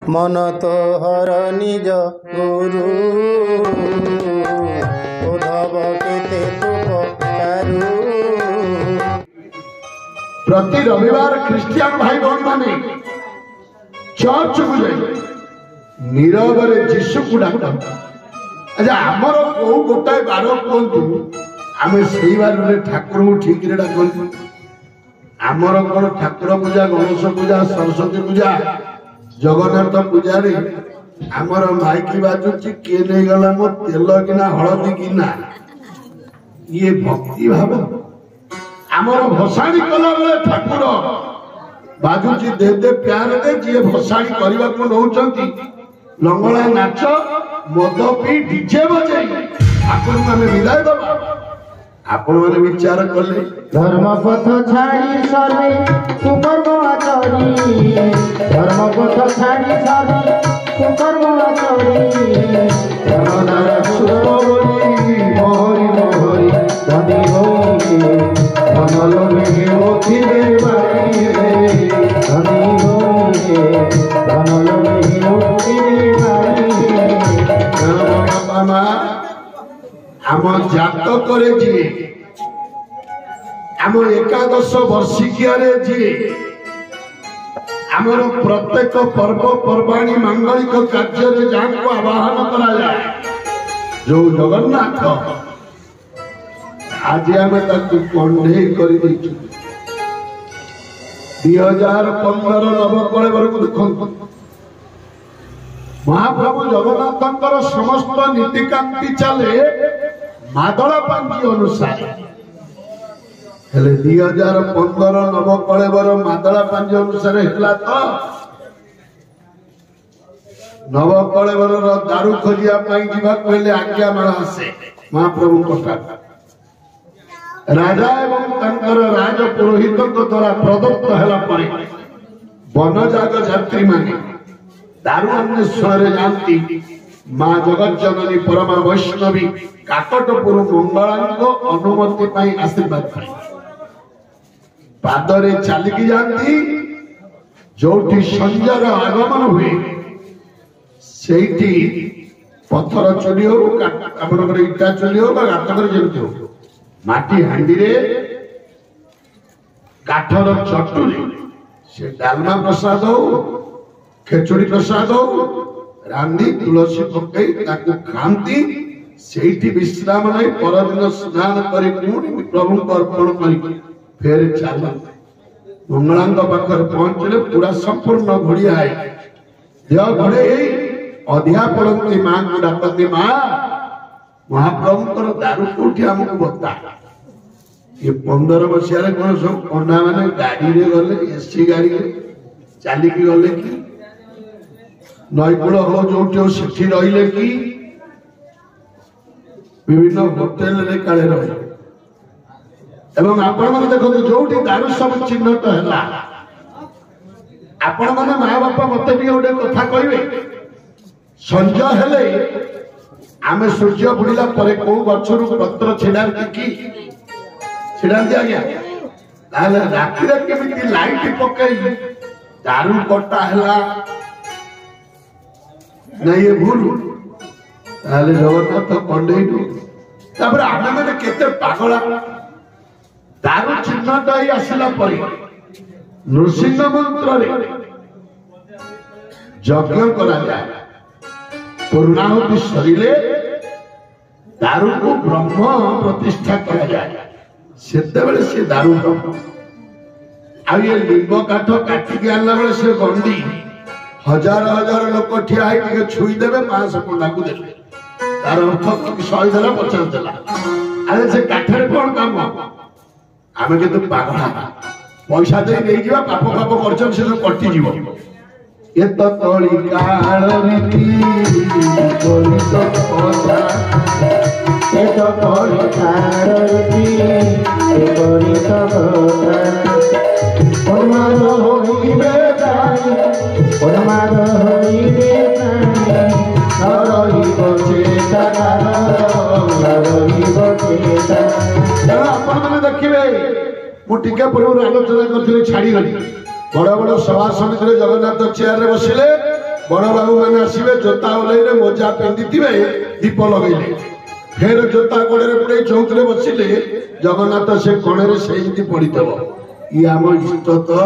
मन तो हर निज गुरु उद्धव केते तू पचारू। प्रति रविवार ख्रिस्टियन भाई बहन माने चर्च को जाए नीरव जीशु को डाक। अच्छा आमर कौ गोटाए बार कहतु आम से बार ठाकुर को ठीक डाक। आमर कौन ठाकुर पूजा गणेश पूजा सरस्वती पूजा जगन्नाथ पूजा रे आमर माइकी बाजुची किए नहीं गला मो तेल किना हलदी किना ये भक्ति भाव। आमर भसाणी कला बेले ठाकुर बाजुची दे दे प्यार दे जी भसाणी करने को नौचंती लंगड़ा नाच मद पी डीजे बजाई आपण माने विदाय दबा। आपण माने विचार कले धर्म पथ छाड़ी सर्वे कुकर्म आचरी। धर्म पथ छाड़ी सर्वे कुकर्म आचरी। धर्मदार सुरवरी मोहरी मोहरी धनी होइए धनल में होती देवाई रे। धनी होइए धनल में होती देवाई रे। बाबा आम जातक जी आम एकादश वर्षिकिया जी आमर प्रत्येक पर्व पर्वाणी मांगलिक कार्य जहाँ को आवाहन करा जाए जो जगन्नाथ आज आम कंडे कर 2015 नवकलेवर को देखो महाप्रभु जगन्नाथ समस्त नीतिकांति चले मादला पांची अनुसार। 2015 नवकलेवर मादला पांची अनुसार है तो नवकलेवर दारू खोजिया पहले आज्ञा माला आसे महाप्रभु कथा राजा एवं तंकर राज पुरोहित द्वारा प्रदत्त है वनजाग यात्री माने दारू अन्वेषण जानती माँ जगत जननी परमा वैष्णवी काकटपुर मंगला अनुमति पाई आशीर्वाद पाई पादरे चलिकी जाती जोठी संजर आगमन हुए सेठी पत्थर चुली हो आपंकर इटा चुली हो गातर जमी हो माटी हांडी रे काठर चटुली से डालमा प्रसाद हो खेचुड़ी प्रसाद हो रांधी तुलसी पकई खाती से विश्राम नहीं परदिन स्नान कर प्रभु को अर्पण कर फेर चल मंगला पाखे पहुंचले पूरा संपूर्ण घोड़िया है देह घोड़े अधिया पड़ती माँ को डाकती माँ महाप्रभु दारू कौटी आमको बता ये 15 मसीह कौन सब पंडा मैंने गाड़ी रे गले एसी गाड़ी चलिकी गले कि नईकूल हो जो सेठी रहिले कि विभिन्न होटेल रे काले रहे एवं आपण माने देखो जोठी दारू सब चिन्हट हैला आपण माने माँ बापा मते भी गोटे कथा कहबे संज हेले आमे सूर्य बुड़िला परे को गछरु पत्र छिडांती कि छिडांती आज्ञा ताले राति रे केमिति लाइट पकई दारू कटा हैला नहीं ये भूल ताले जगन्नाथ कंडेइनु तापर आमे माने केते पागला दारू चिन्हट ही आसिला परे नृसिंह मंत्र रे यज्ञ करा जाए पूर्णाहुति सरिले दारू को ब्रह्म प्रतिष्ठा करा जाए सेते बेले से दारू ब्रह्म आ ये लिंब काठ काटिक आनला बेले से गंडी हजार हजार लोक ठिया है छुई देवे 500 पंडा को देवे तार अर्थ 100 देला 50 देला अरे से काठरे कोन काम आमे के तो पागला पैसा दे नहीं जीवा पाप पाप करछन से तो कटि जीवो ये तो तोली काल रीति तोली तो पता ये तो तोली काल रीति तोली तो पता उन्माद होइबे ताई उन्माद होइबे ताई नरही बचेता नरही बचेता। आपण माने देखिबे मु टिके पूर्व आलोचना करथिले छाड़ी गली बड़ बड़ सभा समिति जगन्नाथ चेयर रे बसिले बड़ बाबू मैंने आसवे जोता ओल्ले मोजा पिंधि दीप लगे फेर जोता गोड़े पड़े चौकरे बसिले जगन्नाथ से कणे से पड़ी ये आम इष्ट तो